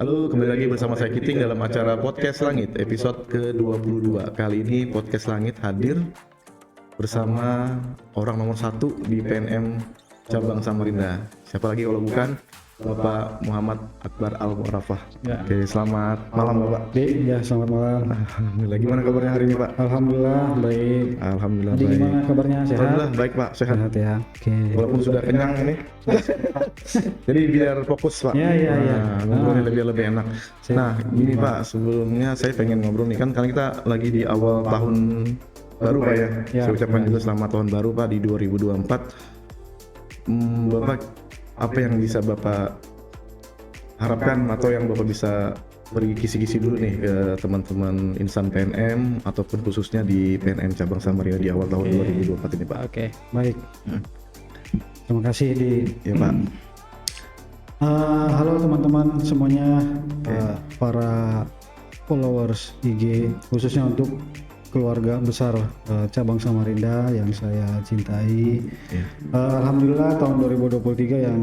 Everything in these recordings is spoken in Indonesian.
Halo, kembali lagi bersama saya Kiting dalam acara Podcast Langit episode ke-22. Kali ini Podcast Langit hadir bersama orang nomor 1 di PNM Cabang Samarinda. Siapa lagi kalau bukan Bapak Muhammad Akbar Al-Mu'arrafah. Ya. Oke, selamat malam Bapak. Ya, selamat malam. Alhamdulillah, gimana kabarnya hari ini Pak? Alhamdulillah baik. Alhamdulillah Jadi baik. gimana kabarnya? Sehat? Alhamdulillah baik Pak, sehat. Sehat ya. Oke. Walaupun sudah kenyang ini. Jadi biar fokus Pak. Ya. Ngobrolnya lebih enak. Sip. Nah, ini Pak, sebelumnya saya pengen ngobrol nih kan kita lagi di awal tahun baru Pak ya. Ya. Saya ucapkan juga selamat tahun baru Pak di 2024. Bapak, apa yang bisa Bapak harapkan atau yang Bapak bisa beri kisi-kisi dulu nih ke teman-teman insan PNM ataupun khususnya di PNM Cabang Samarinda di awal tahun 2024 ini Pak. Oke, baik. Terima kasih Ya Pak. Halo teman-teman semuanya, para followers IG, khususnya untuk keluarga besar Cabang Samarinda yang saya cintai. Ya. Alhamdulillah tahun 2023 yang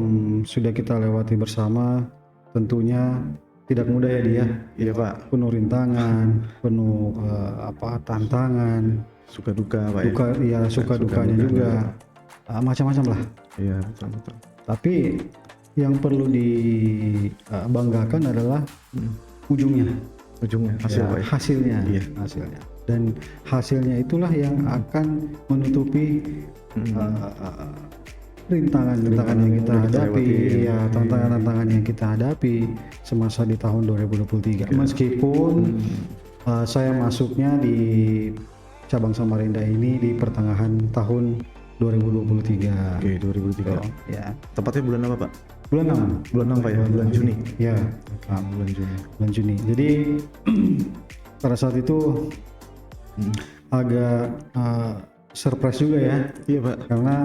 sudah kita lewati bersama tentunya tidak mudah ya dia. Iya Pak. Penuh rintangan, penuh tantangan, Suka duka Pak ya. suka dukanya juga, macam-macam lah. Iya betul. Tapi yang perlu dibanggakan adalah ujungnya, Hasil ya, Pak ya. hasilnya, Iya. hasilnya. Dan hasilnya itulah yang akan menutupi rintangan-rintangan yang kita hadapi, ya tantangan-tantangan yang kita hadapi semasa di tahun 2023. Meskipun saya masuknya di Cabang Samarinda ini di pertengahan tahun 2023. Oke, 2003. Ya, Tepatnya bulan apa Pak? bulan 6. Bulan 6 Pak ya? Bulan Juni. Ya, Bulan Juni. bulan Juni. Jadi pada saat itu agak surprise juga ya. Iya Pak. Karena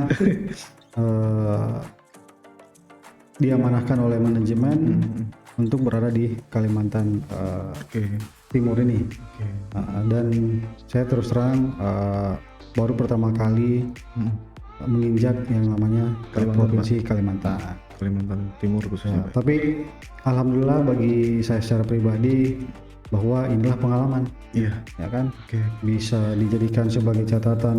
diamanahkan oleh manajemen untuk berada di Kalimantan Oke. Timur ini. Oke. Dan saya terus terang baru pertama kali menginjak yang namanya Kalimantan, Provinsi Kalimantan. Kalimantan Timur khususnya Pak. Tapi alhamdulillah bagi saya secara pribadi bahwa inilah pengalaman, Iya. ya kan, Oke. bisa dijadikan sebagai catatan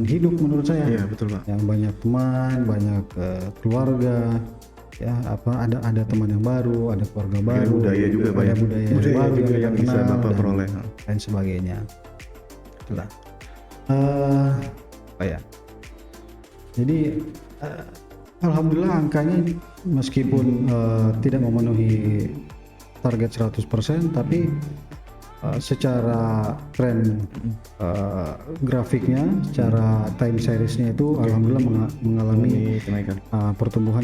hidup menurut saya. Iya betul Pak. Yang banyak teman, banyak keluarga, ya ada teman yang baru, ada keluarga baru, Ada budaya juga Pak ya. ada budaya yang Budaya baru juga yang bisa kenal Bapak dan peroleh. lain sebagainya. Itulah. Jadi alhamdulillah angkanya meskipun tidak memenuhi target 100%, tapi secara tren grafiknya, secara time seriesnya itu alhamdulillah mengalami Ini kenaikan. pertumbuhan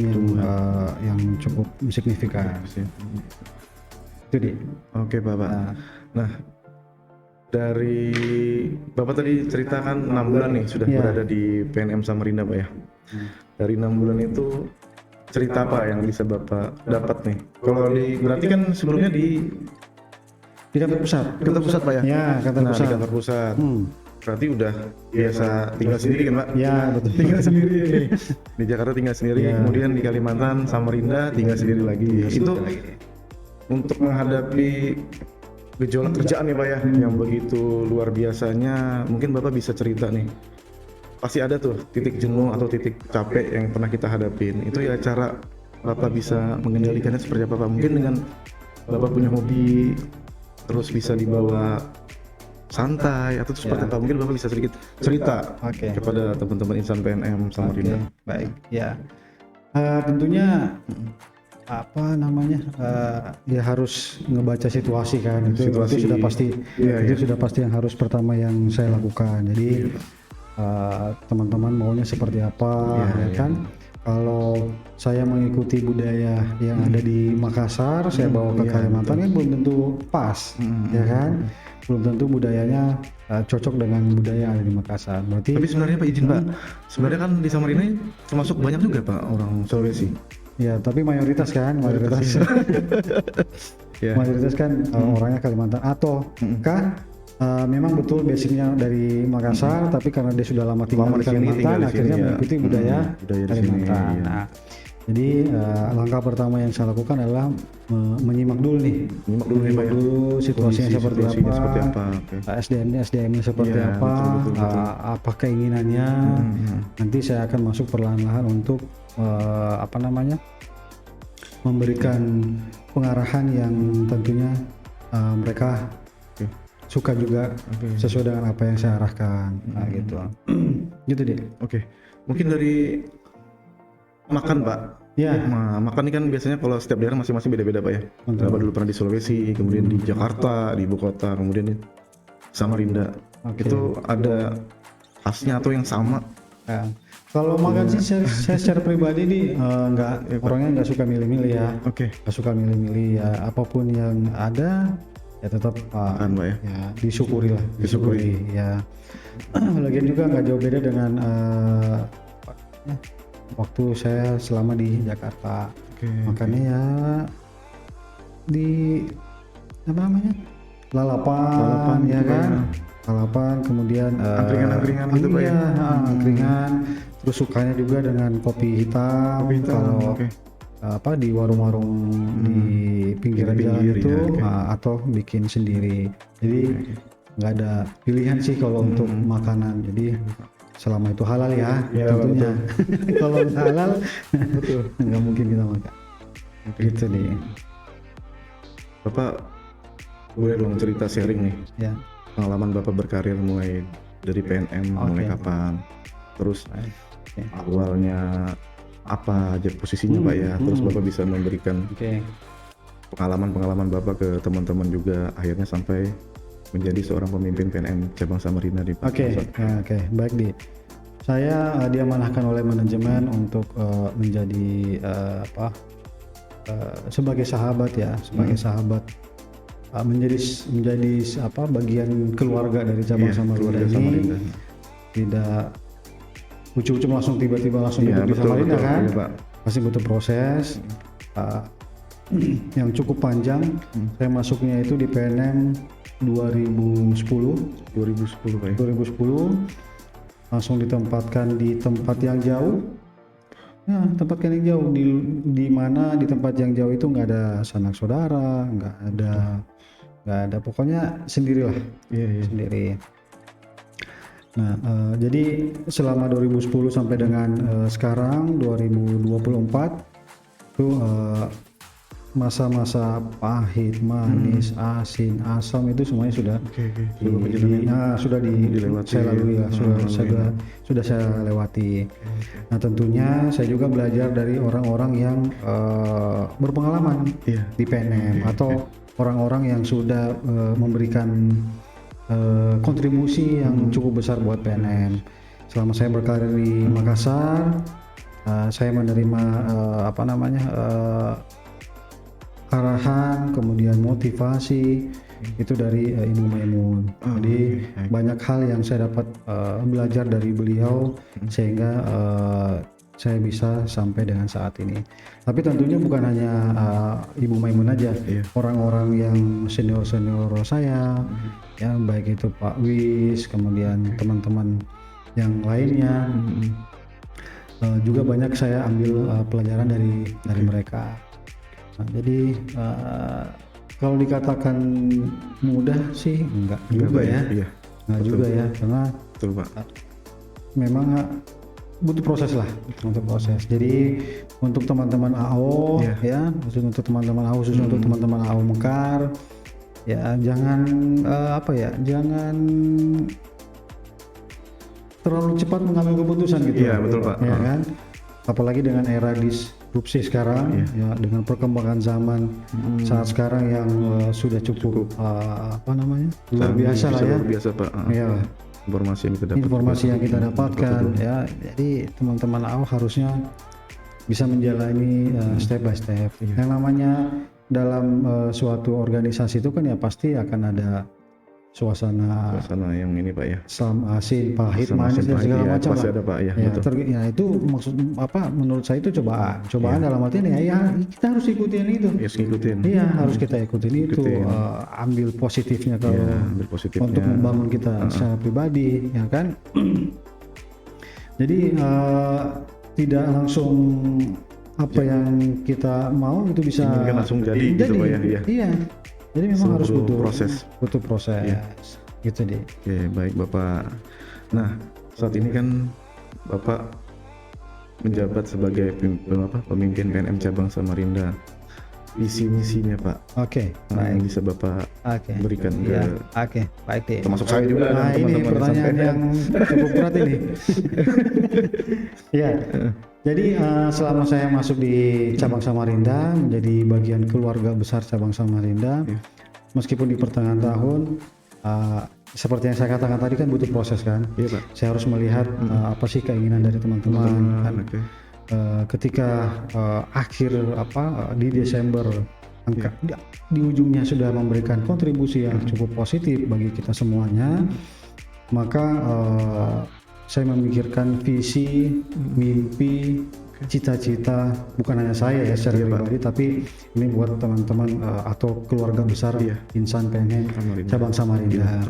yang cukup signifikan. Itu dia. Oke Bapak. Nah, dari Bapak tadi ceritakan 6 bulan nih sudah Iya. berada di PNM Samarinda Pak ya. Dari 6 bulan itu cerita apa yang bisa Bapak dapat nih? Kalau berarti kan sebelumnya di Kantor pusat. kantor pusat Pak ya? Ya, kantor Nah, pusat. di kantor pusat. Hmm. Berarti udah biasa tinggal sendiri kan Pak? Ya, betul. Tinggal sendiri nih. Di Jakarta tinggal sendiri, Ya. kemudian di Kalimantan Samarinda tinggal sendiri lagi. Itu untuk menghadapi gejolak kerjaan nih Pak ya, yang begitu luar biasanya, mungkin Bapak bisa cerita nih. Pasti ada tuh titik jenuh atau titik capek yang pernah kita hadapin. Itu ya cara Bapak bisa mengendalikannya seperti apa Pak? Mungkin dengan Bapak punya hobi, terus bisa dibawa santai atau seperti apa? Mungkin Bapak bisa sedikit cerita Oke. kepada teman-teman insan PNM Samarinda. Oke, baik. Ya, tentunya ya harus ngebaca situasi kan. Itu sudah pasti. Iya, Itu iya. sudah pasti yang harus pertama yang saya lakukan. Jadi teman-teman maunya seperti apa, Iya, ya iya. kan? Kalau saya mengikuti budaya yang ada di Makassar, saya bawa ke Iya, Kalimantan kan belum tentu pas, ya kan? Belum tentu budayanya cocok dengan budaya yang ada di Makassar. Berarti Tapi sebenarnya Pak izin Pak, sebenarnya kan di Samarinda ini termasuk banyak juga Pak orang Sulawesi. ya, tapi mayoritas kan, mayoritas Ya. mayoritas kan orangnya Kalimantan atau kah memang betul basicnya dari Makassar, tapi karena dia sudah lama tinggal Lama di di sini, Kalimantan, tinggal di akhirnya sini, ya. mengikuti budaya Budaya di sini, Kalimantan. iya. Nah, Jadi langkah pertama yang saya lakukan adalah menyimak dulu nih, Nyimak dulu nih Pak ya. situasinya Kondisi, seperti situasinya apa, seperti apa. Oke. SDM-nya seperti Iya, apa, betul. apa keinginannya. Nanti saya akan masuk perlahan-lahan untuk apa namanya, memberikan pengarahan yang tentunya mereka Oke. suka juga sesuai dengan apa yang saya arahkan. Nah, gitu. Gitu deh. Oke. Mungkin dari makan Pak. Ya. Nah, makan ini kan biasanya kalau setiap daerah masing-masing beda-beda Pak ya. Betul. Bapak dulu pernah di Sulawesi, kemudian di Jakarta, di ibu kota, kemudian di Samarinda. Oke. Itu ada khasnya atau yang sama? Ya. Kalau makan sih saya secara pribadi nih orangnya nggak suka milih-milih ya. Oke. Nggak suka milih-milih ya, apapun yang ada ya tetap Makan Pak ya. ya disyukuri lah, Disyukuri. ya. Lagian juga nggak jauh beda dengan waktu saya selama di Jakarta. Oke. Makanya ya di apa namanya, lalapan ya gitu, kan, Pak. lalapan, kemudian Angkringan-angkringan gitu, Pak, ya? iya, angkringan. Terus sukanya juga dengan kopi hitam. Kopi hitam, Kalau oke. apa di warung-warung di pinggiran jalan pinggir, itu, ya, oke. atau bikin sendiri. Jadi nggak ada pilihan sih kalau untuk makanan. Jadi selama itu halal ya, Ya, tentunya. Kalau nggak halal, Betul. nggak mungkin kita makan. Gitu deh. Bapak boleh dong cerita sharing nih Ya. pengalaman Bapak berkarir mulai dari PNM mulai Oke. kapan, terus Oke. awalnya apa aja posisinya Pak ya, terus Bapak bisa memberikan Oke. pengalaman Bapak ke teman-teman juga akhirnya sampai menjadi seorang pemimpin PNM cabang Samarinda di Pak. Oke, oke, baik di. Saya diamanahkan oleh manajemen untuk menjadi sebagai sahabat ya, sebagai sahabat, menjadi apa, bagian keluarga dari cabang Iya, Samarinda keluarga ini. Samarinda. Tidak ucuk-ucuk langsung tiba-tiba langsung Iya, duduk di betul, Samarinda betul. kan, Iya, Pak. pasti butuh proses yang cukup panjang. Saya masuknya itu di PNM 2010 Pak ya. 2010, langsung ditempatkan di tempat yang jauh. Nah, tempatkan yang jauh di mana di tempat yang jauh itu nggak ada sanak saudara, nggak ada, pokoknya sendirilah, Iya. sendiri. Nah, jadi selama 2010 sampai dengan sekarang 2024 itu masa-masa pahit, manis, asin, asam itu semuanya sudah sudah dilewati. saya lalui lah, sudah saya lewati. Nah, tentunya saya juga belajar dari orang-orang yang berpengalaman di PNM atau orang-orang yang sudah memberikan kontribusi yang cukup besar buat PNM. Selama saya berkarir di Makassar, saya menerima arahan, kemudian motivasi itu dari Ibu Maimun. Jadi banyak hal yang saya dapat belajar dari beliau sehingga saya bisa sampai dengan saat ini. Tapi tentunya bukan hanya Ibu Maimun aja, orang-orang yang senior saya, yang baik itu Pak Wis, kemudian teman-teman yang lainnya, juga banyak saya ambil pelajaran dari mereka. Nah, jadi kalau dikatakan mudah sih enggak juga ya, enggak juga ya, karena betul Pak, memang butuh proses lah, untuk proses. Jadi untuk teman-teman AO ya, khusus untuk teman-teman AO, khusus untuk teman-teman AO Mekar, ya jangan jangan terlalu cepat mengambil keputusan gitu. Iya betul Pak. Ya kan, apalagi dengan era disrupsi sekarang, ya dengan perkembangan zaman saat sekarang yang sudah cukup luar biasa lah ya. Luar biasa Pak. Ya. Informasi yang kita dapatkan ya, jadi teman-teman AO harusnya bisa menjalani step by step. Yang namanya dalam suatu organisasi itu kan ya pasti akan ada suasana yang ini Pak ya, asin, pahit, manis dan segala macam pasti lah. ada Pak ya. Ya itu maksud menurut saya itu cobaan dalam artian ya kita harus ikutin itu. Iya, harus kita ikutin itu. Ambil positifnya untuk membangun kita secara pribadi, ya kan. Jadi tidak langsung apa yang kita mau itu bisa Inginkan langsung jadi gitu Pak ya. Iya. Iya. Jadi memang harus Butuh butuh proses. Iya. Gitu deh. Oke, baik Bapak. Nah, saat ini kan Bapak menjabat sebagai pemimpin PNM cabang Samarinda. Visi misinya Pak, Oke, yang baik. bisa Bapak Oke. berikan Iya, ke oke, baik deh. termasuk saya juga dan Nah, ini teman-teman pertanyaan sampai- yang cukup berat ini. Ya, jadi selama saya masuk di cabang Samarinda menjadi bagian keluarga besar cabang Samarinda, Iya. meskipun di pertengahan tahun, seperti yang saya katakan tadi kan butuh proses kan. Iya Pak. Saya harus melihat apa sih keinginan dari teman-teman. Kan. Oke. Ketika akhir di Desember angka di ujungnya sudah memberikan kontribusi yang cukup positif bagi kita semuanya, maka saya memikirkan visi, mimpi, cita-cita bukan hanya saya ya secara pribadi, tapi ini buat teman-teman atau keluarga besar Iya. insan PNM Samarinda. cabang Samarinda.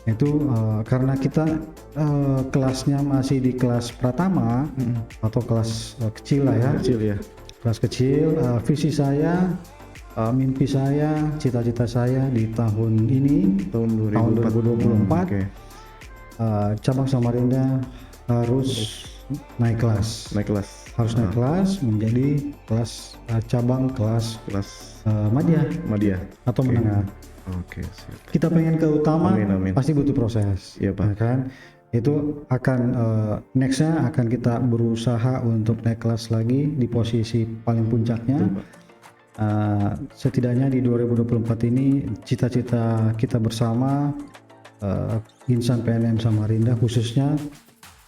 Itu karena kita kelasnya masih di kelas pratama atau kelas kecil lah ya, Kecil ya. kelas kecil. Visi saya, mimpi saya, cita-cita saya di tahun ini, Tahun 2024, Oke. cabang Samarinda harus naik kelas, harus naik kelas menjadi kelas cabang kelas madya atau menengah. Oke, siap. Kita pengen ke utama, Amin. pasti butuh proses, Iya, Pak. ya kan? Itu akan nextnya akan kita berusaha untuk naik kelas lagi di posisi paling puncaknya. Setidaknya di 2024 ini cita-cita kita bersama insan PNM Samarinda khususnya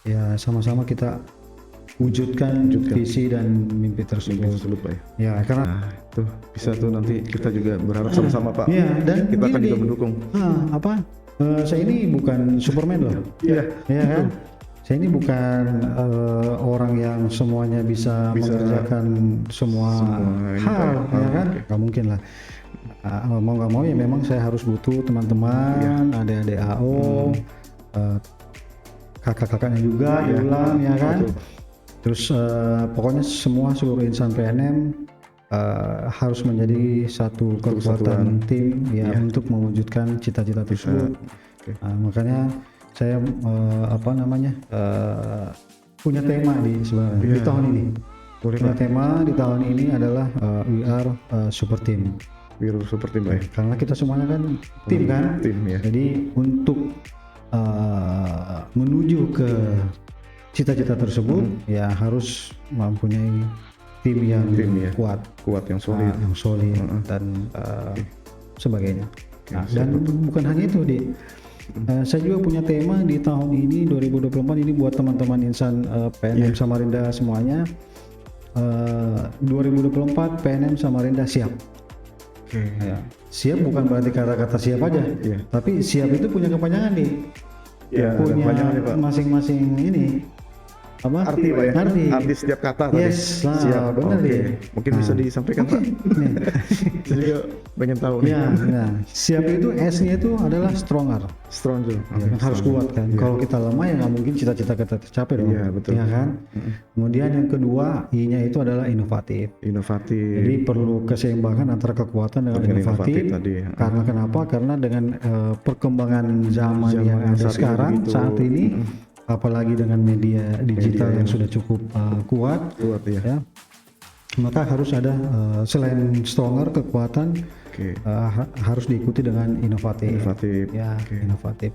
ya sama-sama kita wujudkan visi dan mimpi tersebut. Tersebut Pak ya. Ya karena Nah, itu bisa tuh nanti kita juga berharap sama-sama Pak. Iya, dan kita akan gini, juga mendukung. Saya ini bukan Superman loh. Iya. Ya kan? Saya ini bukan orang yang semuanya bisa mengerjakan semua ini, hal, Pak. ya kan? Gak mungkin lah. Mau nggak mau ya memang saya harus butuh teman-teman, adik-adik AO, kakak-kakaknya juga diulang, ya kan? Betul. Terus pokoknya semua seluruh insan PNM harus menjadi satu kekuatan tim ya untuk mewujudkan cita-cita tersebut. Oke. Makanya saya punya tema sebenarnya di tahun ini. Punya tema di tahun ini adalah We Are Super Team. Biru seperti Pak ya. Karena kita semuanya kan tim kan. Tim ya. Jadi untuk menuju ke cita-cita tersebut ya harus mempunyai tim yang kuat yang solid. Dan sebagainya. Dan bukan hanya itu saya juga punya tema di tahun ini 2024 ini buat teman-teman insan PNM Samarinda semuanya. 2024 PNM Samarinda siap. Ya. Siap bukan berarti kata-kata siap aja, tapi siap itu punya kepanjangan Ya, punya Pak. masing-masing ini Arti Pak ya. Arti setiap kata tadi. Yes, Siap. benar Oke. deh. Mungkin bisa disampaikan Pak. Nih. Saya juga pengen tahu nih. Ya, siap itu S-nya itu adalah stronger. Strong tuh. Ya, harus kuat kan. Kalau kita lemah ya nggak mungkin cita-cita kita tercapai dong. Iya, betul. Ya kan. Kemudian yang kedua I-nya itu adalah inovatif. Inovatif. Jadi perlu keseimbangan antara kekuatan dengan inovatif. Tadi. Karena kenapa? Karena dengan perkembangan zaman yang ada sekarang saat ini, apalagi dengan media digital yang sudah cukup kuat ya, maka harus ada selain stronger kekuatan harus diikuti dengan inovatif. Ya, inovatif.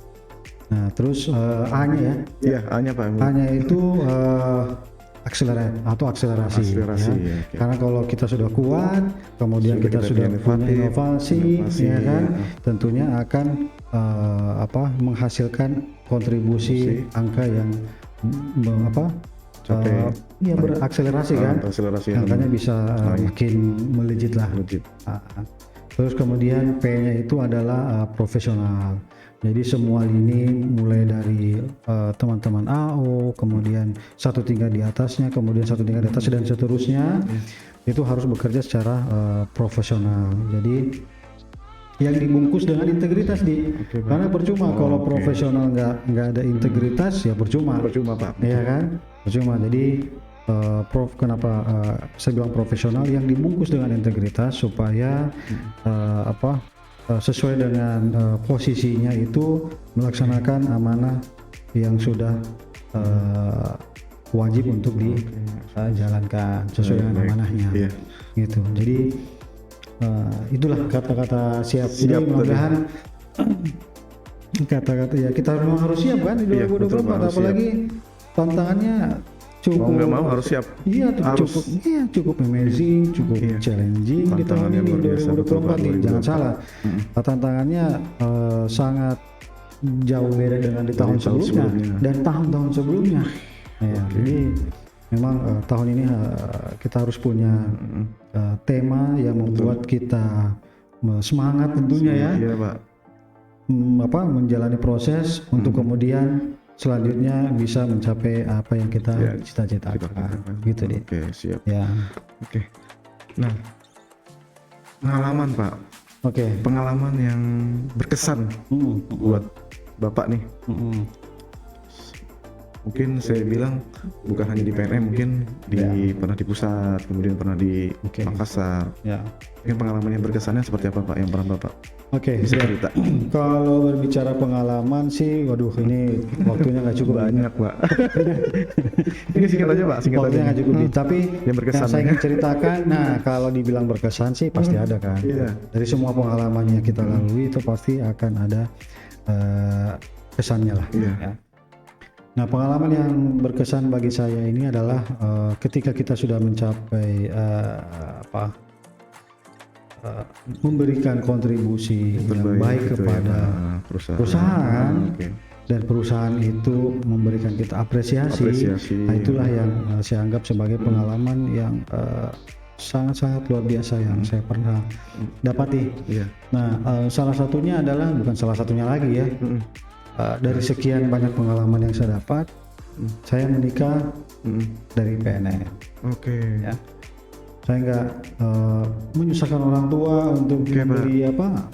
Nah, terus A-nya ya. Iya, A-nya Pak. A-nya itu akselerasi. Ya. Karena kalau kita sudah kuat, kemudian kita sudah punya inovasi, ya kan, tentunya akan menghasilkan kontribusi angka yang berakselerasi kan, angkanya bisa makin melejit lah. Terus kemudian P-nya itu adalah profesional. Jadi semua lini mulai dari teman-teman AO, kemudian satu tingkat di atasnya, kemudian satu tingkat di atas dan seterusnya, itu harus bekerja secara profesional. Jadi yang dibungkus dengan integritas karena percuma kalau profesional nggak ada integritas ya percuma Pak. Ya kan, percuma. Jadi kenapa saya bilang profesional yang dibungkus dengan integritas supaya sesuai dengan posisinya itu melaksanakan amanah yang sudah wajib untuk dijalankan sesuai dengan amanahnya. Iya. Gitu. Jadi itulah kata-kata siap. Jadi mudah-mudahan kata-kata ya kita memang harus siap kan di 2024, Iya, betul, Pak, harus apalagi tantangannya cukup. Mau nggak mau harus siap. Iya, Harus. cukup amazing, cukup challenging di tahun Tantangannya ini luar biasa, betul, 2024 nih. Pak, Jangan salah, tantangannya sangat jauh beda dengan di tahun sebelumnya dan tahun-tahun sebelumnya. Ya, jadi memang tahun ini kita harus punya tema yang membuat kita semangat tentunya ya. Iya, Pak. Menjalani proses untuk kemudian selanjutnya bisa mencapai apa yang kita cita-citakan. Gitu deh. Oke, siap. Ya. Oke. Nah, pengalaman, Pak. Oke. Pengalaman yang berkesan buat Bapak nih. Mungkin saya bilang bukan hanya di PNM, mungkin pernah di pusat, kemudian pernah di Makassar. Ya. Mungkin pengalaman yang berkesannya seperti apa, Pak, yang pernah Bapak Oke. bisa cerita? Kalau berbicara pengalaman sih, waduh ini waktunya nggak cukup. Banyak, Pak. Ini singkat aja, Pak, singkat Waktunya aja. nggak cukup. Tapi Yang berkesan, saya ya. ingin ceritakan, nah kalau dibilang berkesan sih pasti ada kan. Iya. Dari semua pengalaman yang kita lalui itu pasti akan ada kesannya lah. Iya. Ya. Nah, pengalaman yang berkesan bagi saya ini adalah ketika kita sudah mencapai memberikan kontribusi yang baik gitu kepada ya, perusahaan Oke. dan perusahaan itu memberikan kita apresiasi. Nah, itulah yang saya anggap sebagai pengalaman yang sangat-sangat luar biasa yang saya pernah dapati. Iya. Nah, salah satunya adalah bukan salah satunya lagi ya. Dari sekian banyak pengalaman yang saya dapat, saya menikah dari PNM. Oke. Ya. Saya nggak menyusahkan orang tua untuk membeli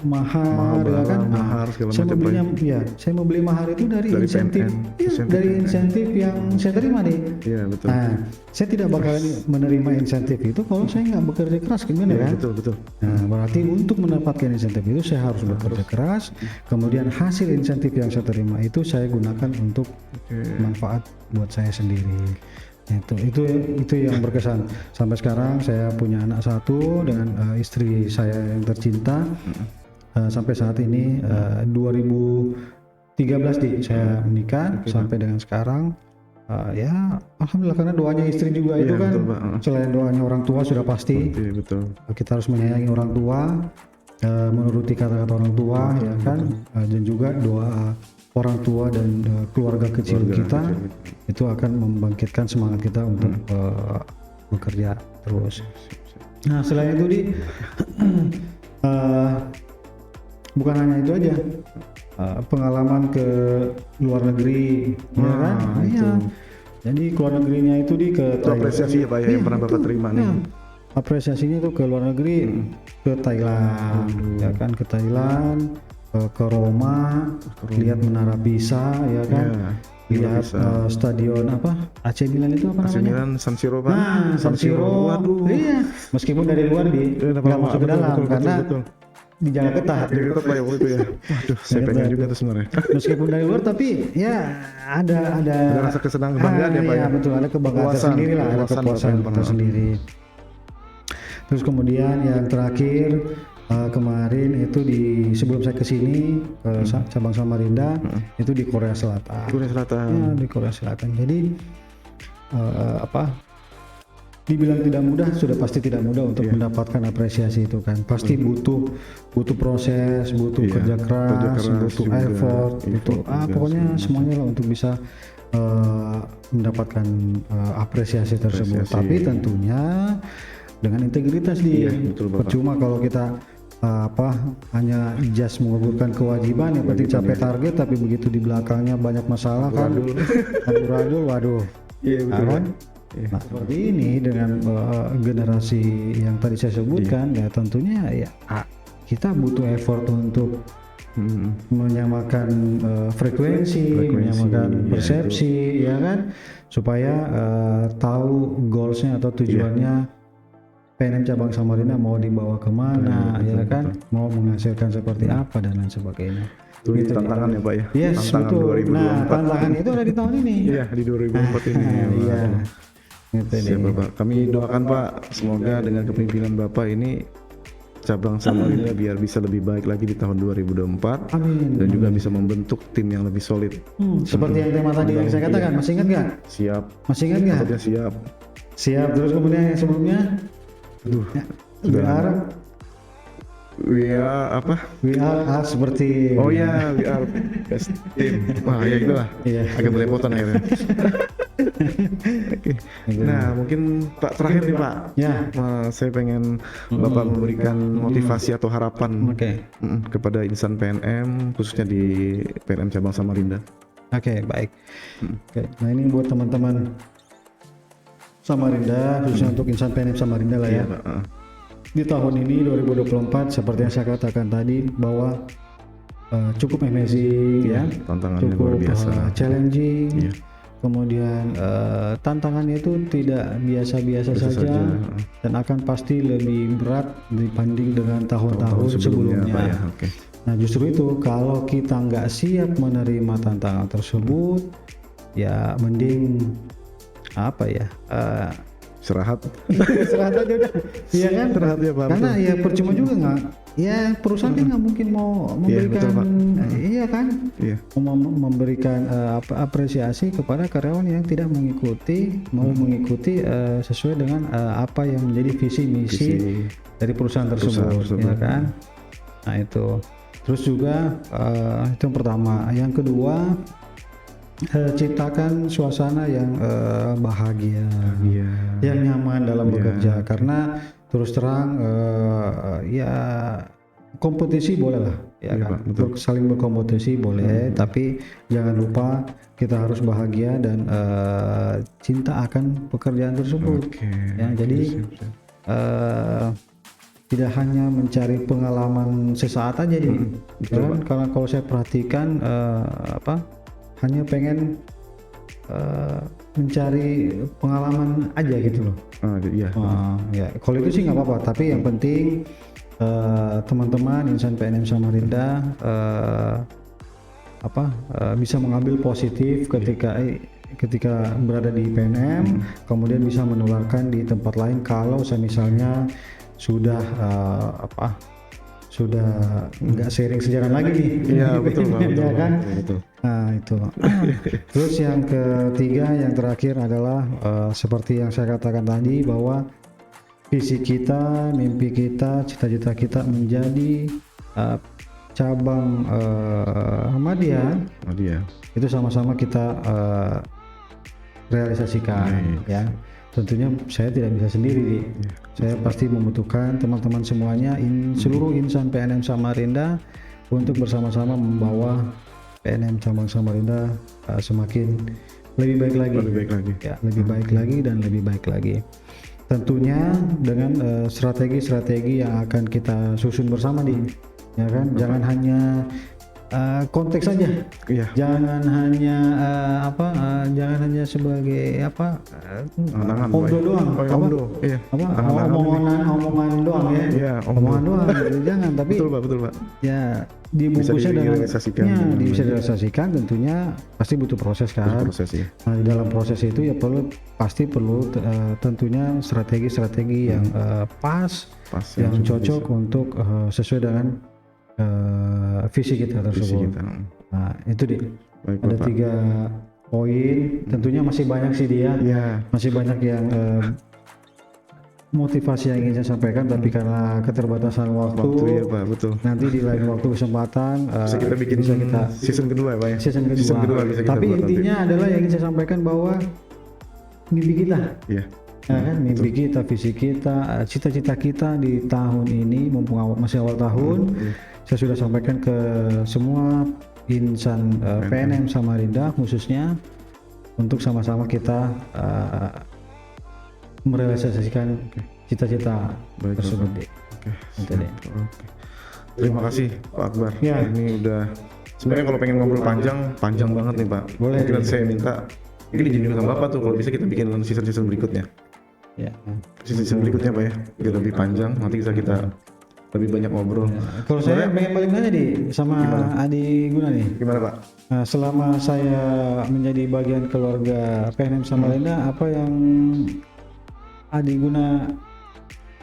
mahar, ya kan? Mahar segala Saya macam. membelinya, ya, saya membeli mahar itu dari insentif, PNN. dari insentif yang saya terima nih. Iya, betul. Nah, saya tidak bakal menerima insentif itu kalau saya nggak bekerja keras, gimana Iya, kan? betul. Nah, berarti untuk mendapatkan insentif itu saya harus bekerja keras. Kemudian hasil insentif yang saya terima itu saya gunakan untuk manfaat buat saya sendiri. Itu yang berkesan. Sampai sekarang saya punya anak satu dengan istri saya yang tercinta. Sampai saat ini 2013 saya menikah sampai dengan sekarang. Ya alhamdulillah, karena doanya istri juga itu kan, betul, Pak. selain doanya orang tua sudah pasti. Iya, betul. Kita harus menyayangi orang tua, menuruti kata-kata orang tua, ya kan, dan juga doa orang tua dan keluarga kecil kita itu akan membangkitkan semangat kita untuk bekerja terus. Nah, selain itu bukan hanya itu aja, pengalaman ke luar negeri, ya kan? Iya. Jadi keluar negerinya itu ke Apresiasi ya, Pak, yang pernah Bapak terima nih. Apresiasinya itu ke luar negeri, ke Thailand, ya kan, ke Thailand, ke Roma, lihat Menara Pisa, ya kan, lihat stadion AC Milan itu apa namanya? AC Milan, San Siro, Pak. Nah, San Siro. Waduh. Iya, meskipun dari luar nggak masuk ke dalam karena dijaga ketat. Dijaga ketat, Pak, ya, waktu itu ya. Waduh, saya pengen juga tuh sebenarnya. Meskipun dari luar, tapi ya ada rasa kesenangan, kebanggaan ya, Pak, ya. Betul, ada kebanggaan tersendiri lah, ada kepuasan tersendiri. Terus kemudian yang terakhir kemarin itu sebelum saya kesini ke cabang Samarinda itu di Korea Selatan. Ya, di Korea Selatan. Jadi dibilang tidak mudah, sudah pasti tidak mudah untuk mendapatkan apresiasi itu kan. Pasti butuh proses, butuh kerja keras, butuh effort, butuh pokoknya semuanya lah untuk bisa mendapatkan apresiasi tersebut. Tapi tentunya dengan integritas percuma kalau kita hanya just mengukurkan kewajiban yang penting capai target, tapi begitu di belakangnya banyak masalah kan, amburadul, waduh. Iya, betul. Kan? Nah, seperti ini dengan generasi yang tadi saya sebutkan, ya tentunya ya kita butuh effort untuk menyamakan frekuensi, menyamakan ya, persepsi, ya kan, supaya tahu goalsnya atau tujuannya PNM cabang Samarinda mau dibawa kemana, ya kan, mau menghasilkan seperti apa dan lain sebagainya. Itu Gitu, tantangan ya Pak ya. Yes, Tantangan betul. 2024. Nah, tantangan itu ada di tahun ini. Iya, di 2024 ini. Iya. Gitu Siap deh. Bapak. Kami doakan Pak, semoga dengan kepemimpinan Bapak ini cabang Samarinda biar bisa lebih baik lagi di tahun 2024 Amin. dan juga bisa membentuk tim yang lebih solid. Seperti yang tema tadi yang saya katakan, masih ingat nggak? Siap. Masih ingat nggak? Maksudnya siap. Siap. Terus kemudian yang sebelumnya, Aduh. we are apa? seperti. Oh ya, we are best team. Wah ya itulah. Iya. Agak belepotan akhirnya. Oke. Nah mungkin Pak terakhir nih Pak. Ya. Saya pengen Bapak memberikan motivasi atau harapan Oke. kepada insan PNM khususnya di PNM cabang Samarinda. Oke, baik. Oke, nah ini buat teman-teman Samarinda, khususnya untuk insan PNM Samarinda lah ya. Iya, Pak. Di tahun ini 2024 seperti yang saya katakan tadi bahwa cukup amazing ya, Tantangannya cukup luar biasa. challenging. Iya. Kemudian tantangannya itu tidak biasa-biasa saja dan akan pasti lebih berat dibanding dengan tahun-tahun sebelumnya. Pak, ya. Oke. Nah justru itu kalau kita nggak siap menerima tantangan tersebut, ya mending apa ya? Istirahat. Istirahat aja udah, iya kan? Istirahat ya Pak. Karena ya percuma juga nggak, ya perusahaan kan nggak mungkin mau memberikan, betul, Pak. iya kan? Iya. Memberikan apresiasi kepada karyawan yang tidak mau mengikuti sesuai dengan apa yang menjadi visi misi dari perusahaan tersebut, ya kan? Nah itu. Terus juga itu yang pertama. Yang kedua, ciptakan suasana yang bahagia, yang nyaman dalam bekerja. Karena terus terang ya kompetisi boleh lah, ya kan? Saling berkompetisi boleh, tapi jangan lupa kita harus bahagia dan cinta akan pekerjaan tersebut. Ya, jadi tidak hanya mencari pengalaman sesaat aja nih, kan? Karena kalau saya perhatikan hanya pengen mencari pengalaman aja gitu loh. Iya. Ya, kalau itu sih nggak apa-apa, tapi yang penting teman-teman insan PNM Samarinda bisa mengambil positif ketika berada di PNM, kemudian bisa menularkan di tempat lain kalau misalnya sudah nggak sharing sejarah lagi nih. Iya betul Pak. Ya kan? Betul. Nah itu. Terus yang ketiga, yang terakhir adalah seperti yang saya katakan tadi bahwa visi kita, mimpi kita, cita-cita kita menjadi cabang Ahmadiyah itu sama-sama kita realisasikan. Ya. Tentunya saya tidak bisa sendiri, saya pasti membutuhkan teman-teman semuanya, seluruh insan PNM Samarinda untuk bersama-sama membawa PNM cabang Samarinda semakin lebih baik lagi, ya, lebih baik lagi dan lebih baik lagi. Tentunya dengan strategi-strategi yang akan kita susun bersama nih, ya kan? Jangan hanya konteks saja, jangan hanya jangan hanya sebagai omdo doang, omongan doang ya, omongan doang, jangan, tapi betul Pak. Ya dibungkusnya dengan bisa direalisasikan, tentunya pasti butuh proses kan. Nah, di dalam proses itu ya pasti perlu tentunya strategi yang pas yang cocok untuk sesuai dengan visi kita tersebut. Nah itu ada 3 poin, tentunya masih banyak sih dia, masih banyak yang motivasi yang ingin saya sampaikan, tapi karena keterbatasan waktu, Pak, betul. Nanti di lain waktu kesempatan bisa kita bikin season kedua ya Pak ya. Season kedua bisa kita tapi intinya adalah yang ingin saya sampaikan bahwa mimpi kita, ya kan, mimpi kita, visi kita, cita-cita kita di tahun ini, mumpung masih awal tahun, saya sudah sampaikan ke semua insan PNM Samarinda khususnya untuk sama-sama kita merealisasikan cita-cita tersebut. Terima kasih Pak Akbar. Ya. Ini udah sebenarnya kalau pengen ngobrol panjang banget nih Pak. Boleh. Mungkin nanti saya minta mungkin izin juga sama Bapak tuh kalau bisa kita bikin season berikutnya. Ya. Season berikutnya Pak ya. Biar lebih panjang nanti bisa kita lebih banyak ngobrol. Kalau saya pengen balik nanya nih sama Adi Guna nih. Gimana Pak? Nah, selama saya menjadi bagian keluarga PNM Samarinda, apa yang Adi Guna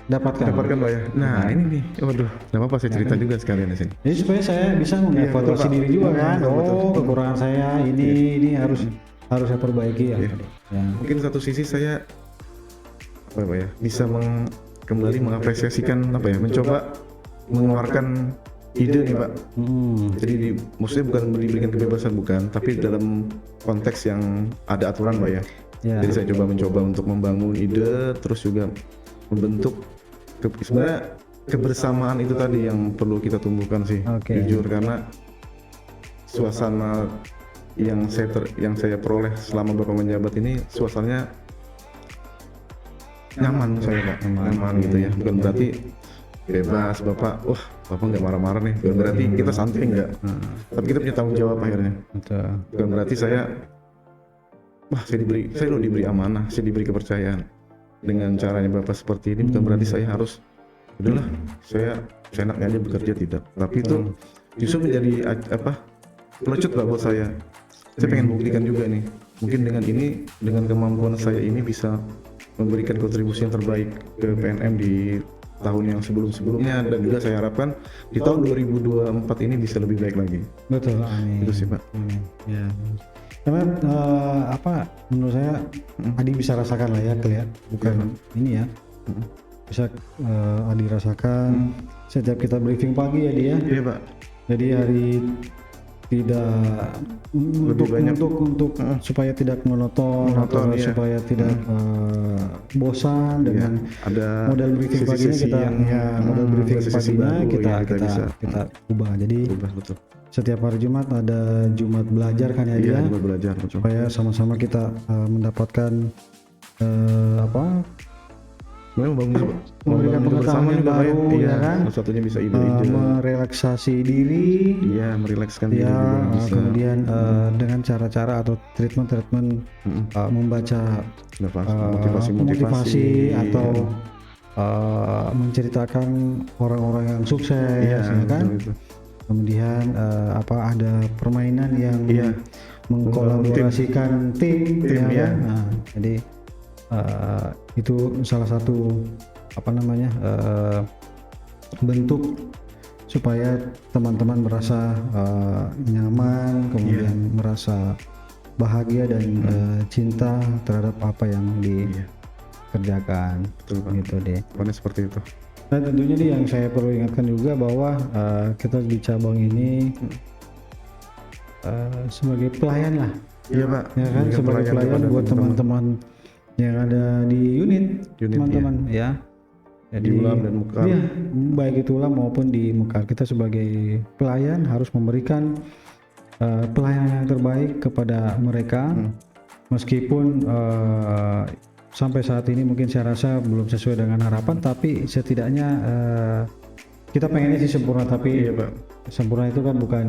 dapatkan Pak ya. Nah ini nih, waduh, nggak apa-apa saya cerita juga sekalian di sini. jadi supaya saya bisa mengevaluasi betul, diri juga Pak. kan, Betul. kekurangan saya ini harus saya perbaiki ya. Ya. Mungkin satu sisi saya apa ya Pak ya, bisa kembali mengapresiasikan apa ya, mencoba mengeluarkan ide nih Pak. Jadi maksudnya bukan diberikan kebebasan bukan, tapi dalam konteks yang ada aturan Pak ya. Ya. Jadi saya mencoba untuk membangun ide, terus juga membentuk sebenarnya kebersamaan itu tadi yang perlu kita tumbuhkan sih. Oke. Jujur karena suasana yang saya peroleh selama Bapak menjabat ini suasananya nyaman saya Pak, nyaman gitu ya. Bukan berarti bebas Bapak nggak marah-marah nih, bukan berarti kita santai nggak, tapi kita punya tanggung jawab akhirnya. Betul. Bukan berarti saya diberi amanah, saya diberi kepercayaan dengan caranya Bapak seperti ini, bukan berarti saya harus udahlah saya enaknya aja bekerja, tidak, tapi itu justru menjadi pelecut Pak buat saya pengen buktikan juga nih, mungkin dengan kemampuan saya ini bisa memberikan kontribusi yang terbaik ke PNM di tahun yang sebelumnya, dan juga saya harapkan di tahun 2024 ini bisa lebih baik lagi. Betul, amin. Itu sih Pak. Ya. Karena menurut saya Adi bisa rasakan lah ya, bukan ini ya, bisa Adi rasakan setiap kita briefing pagi ya dia. Iya Pak. Jadi hari tidak untuk supaya tidak monoton atau iya. supaya tidak bosan dengan ada model briefing paginya kita model briefing paginya kita ubah. Jadi betul. setiap hari Jumat ada Jumat belajar kan ya dia. Iya, Jumat belajar betul. Supaya sama-sama kita mendapatkan memberikan pengetahuan yang baru ya kan. Salah satunya bisa ide-ide, merelaksasi diri. Iya, merilekskan diri Ya, juga bisa. kemudian dengan cara-cara atau treatment membaca motivasi atau menceritakan orang-orang yang sukses, ya kan? Betul. Kemudian ada permainan yang mengkolaborasikan tim ya kan? Nah, jadi itu salah satu bentuk supaya teman-teman merasa nyaman, kemudian merasa bahagia dan cinta terhadap apa yang dikerjakan. Betul, Pak. Gitu deh. Pokoknya seperti itu. Nah tentunya nih yang saya perlu ingatkan juga bahwa kita di cabang ini sebagai pelayan lah. Iya Pak. Ya kan, sebagai pelayan buat teman-teman yang ada di unit teman-teman ya. Jadi di Ulam dan Mekar. Iya, baik itu Ulam maupun di Mekar, kita sebagai pelayan harus memberikan pelayanan yang terbaik kepada mereka. Meskipun sampai saat ini mungkin saya rasa belum sesuai dengan harapan, tapi setidaknya kita pengennya sih sempurna, tapi sempurna itu kan bukan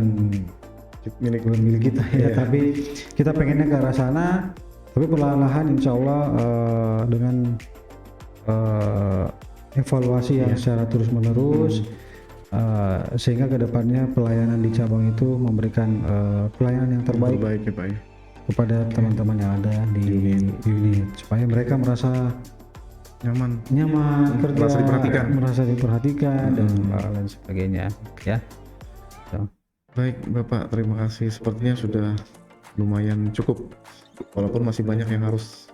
milik kita ya, tapi kita pengennya ke arah sana. Tapi perlahan-lahan insya Allah dengan evaluasi yang secara terus-menerus sehingga kedepannya pelayanan di cabang itu memberikan pelayanan yang terbaik ya, Pak, ya. Kepada teman-teman yang ada di unit supaya mereka merasa nyaman kerja, merasa diperhatikan dan lain sebagainya ya. Baik Bapak, terima kasih, sepertinya sudah lumayan cukup. Walaupun masih banyak yang harus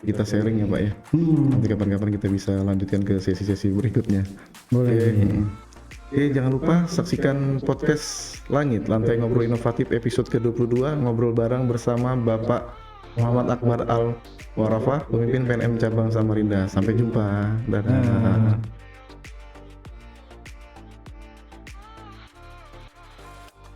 kita sharing ya Pak ya. Nanti kapan-kapan kita bisa lanjutkan ke sesi-sesi berikutnya. Boleh. Oke, jangan lupa saksikan podcast Langit, Lantai Ngobrol Inovatif episode ke-22, ngobrol bareng bersama Bapak Muhammad Akbar Al Warafa, pemimpin PNM Cabang Samarinda. Sampai jumpa. Dadah.